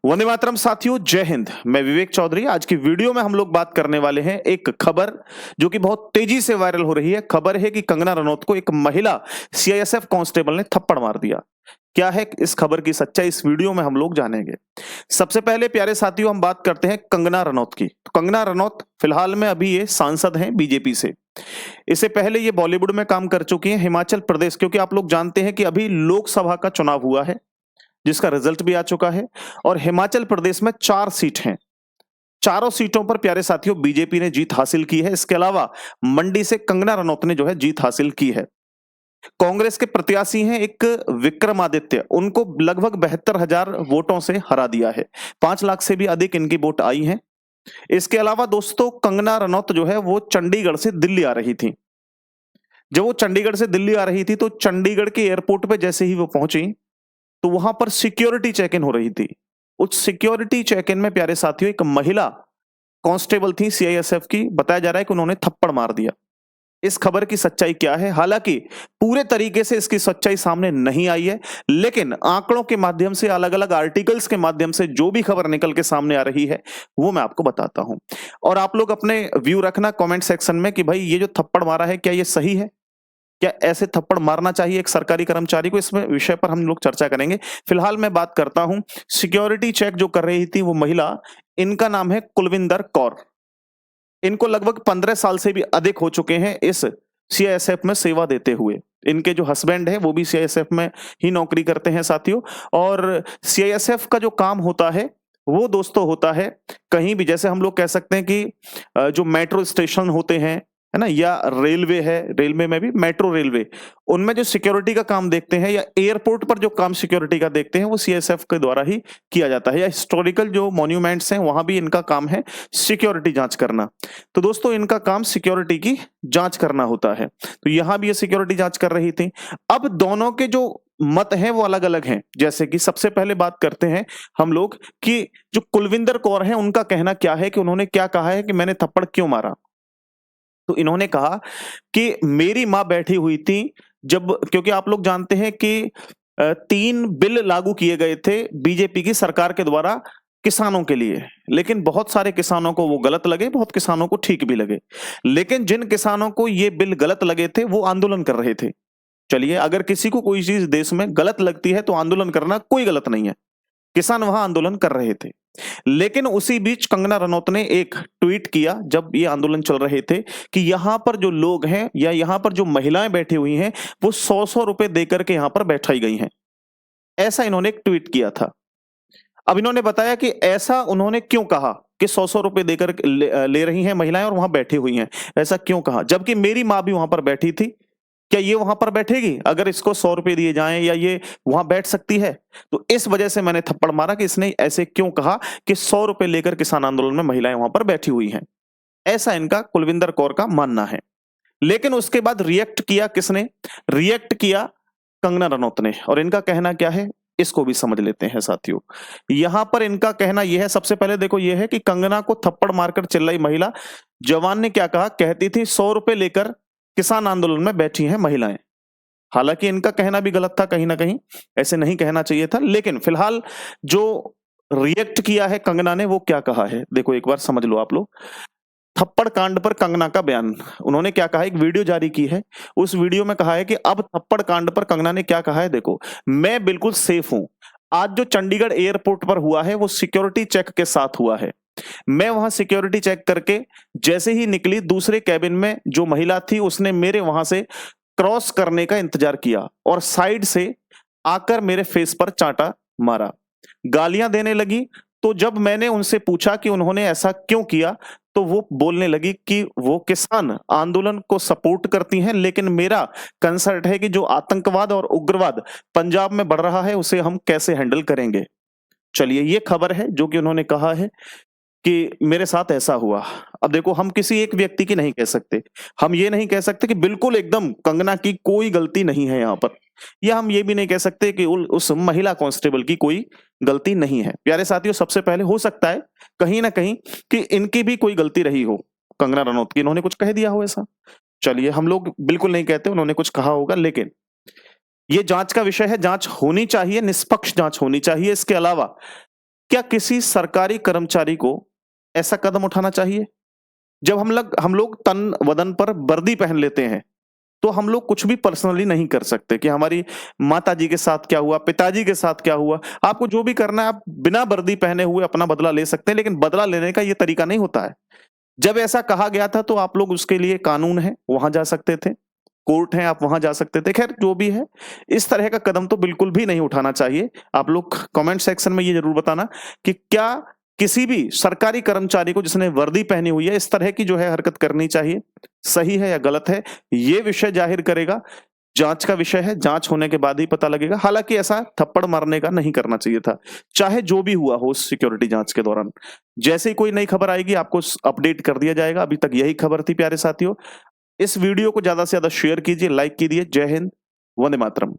वंदे मातरम साथियों, जय हिंद। मैं विवेक चौधरी। आज की वीडियो में हम लोग बात करने वाले हैं एक खबर जो कि बहुत तेजी से वायरल हो रही है। खबर है कि कंगना रनौत को एक महिला सीआईएसएफ कांस्टेबल ने थप्पड़ मार दिया। क्या है इस खबर की सच्चाई, इस वीडियो में हम लोग जानेंगे। सबसे पहले प्यारे साथियों हम बात करते हैं कंगना रनौत की। तो कंगना रनौत फिलहाल में अभी ये सांसद हैं बीजेपी से। इससे पहले ये बॉलीवुड में काम कर चुकी हैं। हिमाचल प्रदेश, क्योंकि आप लोग जानते हैं कि अभी लोकसभा का चुनाव हुआ है जिसका रिजल्ट भी आ चुका है और हिमाचल प्रदेश में 4 सीट हैं। चारों सीटों पर प्यारे साथियों बीजेपी ने जीत हासिल की है। इसके अलावा मंडी से कंगना रनौत ने जो है जीत हासिल की है। कांग्रेस के प्रत्याशी हैं एक विक्रमादित्य, उनको लगभग 72,000 वोटों से हरा दिया है। 5 लाख से भी अधिक इनकी वोट आई हैं। इसके अलावा दोस्तों कंगना रनौत जो है वो चंडीगढ़ से दिल्ली आ रही थी। जब वो चंडीगढ़ से दिल्ली आ रही थी तो चंडीगढ़ के एयरपोर्ट पे जैसे ही वो पहुंची तो वहां पर सिक्योरिटी चेक इन हो रही थी। उस सिक्योरिटी चेक इन में प्यारे साथियों एक महिला कांस्टेबल थी सीआईएसएफ की। बताया जा रहा है कि उन्होंने थप्पड़ मार दिया। इस खबर की सच्चाई क्या है? हालांकि पूरे तरीके से इसकी सच्चाई सामने नहीं आई है, लेकिन आंकड़ों के माध्यम से, अलग अलग आर्टिकल्स के माध्यम से जो भी खबर निकल के सामने आ रही है वो मैं आपको बताता हूं। और आप लोग अपने व्यू रखना कमेंट सेक्शन में कि भाई ये जो थप्पड़ मारा है क्या ये सही है? क्या ऐसे थप्पड़ मारना चाहिए एक सरकारी कर्मचारी को? इसमें विषय पर हम लोग चर्चा करेंगे। फिलहाल मैं बात करता हूं, सिक्योरिटी चेक जो कर रही थी वो महिला, इनका नाम है कुलविंदर कौर। इनको लगभग 15 साल से भी अधिक हो चुके हैं इस सीआईएसएफ में सेवा देते हुए। इनके जो हस्बैंड है वो भी सीआईएसएफ में ही नौकरी करते हैं साथियों। और सीआईएसएफ का जो काम होता है वो दोस्तों होता है कहीं भी, जैसे हम लोग कह सकते हैं कि जो मेट्रो स्टेशन होते हैं, है ना, या रेलवे है, रेलवे में भी मेट्रो रेलवे, उनमें जो सिक्योरिटी का काम देखते हैं, या एयरपोर्ट पर जो काम सिक्योरिटी का देखते हैं वो सीएसएफ के द्वारा ही किया जाता है। या हिस्टोरिकल जो मॉन्यूमेंट्स हैं वहां भी इनका काम है सिक्योरिटी जांच करना। तो दोस्तों इनका काम सिक्योरिटी की जांच करना होता है। तो यहां भी ये सिक्योरिटी जांच कर रही थी। अब दोनों के जो मत हैं वो अलग अलग हैं। जैसे कि सबसे पहले बात करते हैं हम लोग कि जो कुलविंदर कौर है उनका कहना क्या है, कि उन्होंने क्या कहा है कि मैंने थप्पड़ क्यों मारा। तो इन्होंने कहा कि मेरी मां बैठी हुई थी जब, क्योंकि आप लोग जानते हैं कि 3 बिल लागू किए गए थे बीजेपी की सरकार के द्वारा किसानों के लिए, लेकिन बहुत सारे किसानों को वो गलत लगे, बहुत किसानों को ठीक भी लगे। लेकिन जिन किसानों को ये बिल गलत लगे थे वो आंदोलन कर रहे थे। चलिए, अगर किसी को कोई चीज देश में गलत लगती है तो आंदोलन करना कोई गलत नहीं है। किसान वहां आंदोलन कर रहे थे। लेकिन उसी बीच कंगना रनौत ने एक ट्वीट किया जब ये आंदोलन चल रहे थे कि यहां पर जो लोग हैं या यहां पर जो महिलाएं बैठी हुई हैं वो 100-100 रुपए देकर के यहां पर बैठाई गई हैं। ऐसा इन्होंने एक ट्वीट किया था। अब इन्होंने बताया कि ऐसा उन्होंने क्यों कहा कि 100-100 रुपए देकर ले रही हैं महिलाएं और वहां बैठी हुई हैं। ऐसा क्यों कहा जबकि मेरी मां भी वहां पर बैठी थी? क्या ये वहां पर बैठेगी अगर इसको 100 रुपए दिए जाएं, या ये वहां बैठ सकती है? तो इस वजह से मैंने थप्पड़ मारा कि इसने ऐसे क्यों कहा कि 100 रुपए लेकर किसान आंदोलन में महिलाएं वहां पर बैठी हुई हैं। ऐसा इनका कुलविंदर कौर का मानना है। लेकिन उसके बाद रिएक्ट किया किसने? रिएक्ट किया कंगना रनौत ने। और इनका कहना क्या है इसको भी समझ लेते हैं साथियों। यहां पर इनका कहना यह है, सबसे पहले देखो, यह है कि कंगना को थप्पड़ मारकर चिल्लाई महिला। जवान ने क्या कहा? कहती थी 100 रुपए लेकर किसान आंदोलन में बैठी हैं महिलाएं। हालांकि इनका कहना भी गलत था कहीं ना कहीं, ऐसे नहीं कहना चाहिए था। लेकिन फिलहाल जो रिएक्ट किया है कंगना ने वो क्या कहा है देखो, एक बार समझ लो आप लोग। थप्पड़ कांड पर कंगना का बयान, उन्होंने क्या कहा, एक वीडियो जारी की है। उस वीडियो में कहा है कि अब थप्पड़ कांड पर कंगना ने क्या कहा है देखो। मैं बिल्कुल सेफ हूं। आज जो चंडीगढ़ एयरपोर्ट पर हुआ है वो सिक्योरिटी चेक के साथ हुआ है। मैं वहां सिक्योरिटी चेक करके जैसे ही निकली, दूसरे कैबिन में जो महिला थी उसने मेरे वहां से क्रॉस करने का इंतजार किया और साइड से आकर मेरे फेस पर चांटा मारा, गालियां देने लगी। तो जब मैंने उनसे पूछा कि उन्होंने ऐसा क्यों किया, तो वो बोलने लगी कि वो किसान आंदोलन को सपोर्ट करती हैं, लेकिन मेरा कंसर्न है कि जो आतंकवाद और उग्रवाद पंजाब में बढ़ रहा है उसे हम कैसे हैंडल करेंगे। चलिए, ये खबर है जो कि उन्होंने कहा है कि मेरे साथ ऐसा हुआ। अब देखो, हम किसी एक व्यक्ति की नहीं कह सकते। हम ये नहीं कह सकते कि बिल्कुल एकदम कंगना की कोई गलती नहीं है यहाँ पर, या हम ये भी नहीं कह सकते कि उस महिला कांस्टेबल की कोई गलती नहीं है। प्यारे साथियों, सबसे पहले हो सकता है कहीं ना कहीं कि इनकी भी कोई गलती रही हो, कंगना रनौत की, इन्होंने कुछ कह दिया हो ऐसा। चलिए, हम लोग बिल्कुल नहीं कहते उन्होंने कुछ कहा होगा, लेकिन ये जांच का विषय है। जांच होनी चाहिए, निष्पक्ष जांच होनी चाहिए। इसके अलावा क्या किसी सरकारी कर्मचारी को ऐसा कदम उठाना चाहिए? जब हम लोग तन वदन पर वर्दी पहन लेते हैं, तो हम लोग कुछ भी पर्सनली नहीं कर सकते कि हमारी माताजी के साथ क्या हुआ, पिताजी के साथ क्या हुआ। आपको जो भी करना है आप बिना वर्दी पहने हुए अपना बदला ले सकते हैं, लेकिन बदला लेने का ये तरीका नहीं होता है। जब ऐसा कहा गया था तो आप लोग उसके लिए कानून है, वहां जा सकते थे, कोर्ट है, आप वहां जा सकते थे। खैर जो भी है, इस तरह का कदम तो बिल्कुल भी नहीं उठाना चाहिए। आप लोग कमेंट सेक्शन में ये जरूर बताना कि क्या किसी भी सरकारी कर्मचारी को जिसने वर्दी पहनी हुई है इस तरह की जो है हरकत करनी चाहिए, सही है या गलत है, ये विषय जाहिर करेगा। जांच का विषय है, जांच होने के बाद ही पता लगेगा। हालांकि ऐसा थप्पड़ मारने का नहीं करना चाहिए था, चाहे जो भी हुआ हो सिक्योरिटी जांच के दौरान। जैसे ही कोई नई खबर आएगी आपको अपडेट कर दिया जाएगा। अभी तक यही खबर थी प्यारे साथियों। इस वीडियो को ज्यादा से ज्यादा शेयर कीजिए, लाइक कीजिए। जय हिंद, वंदे मातरम।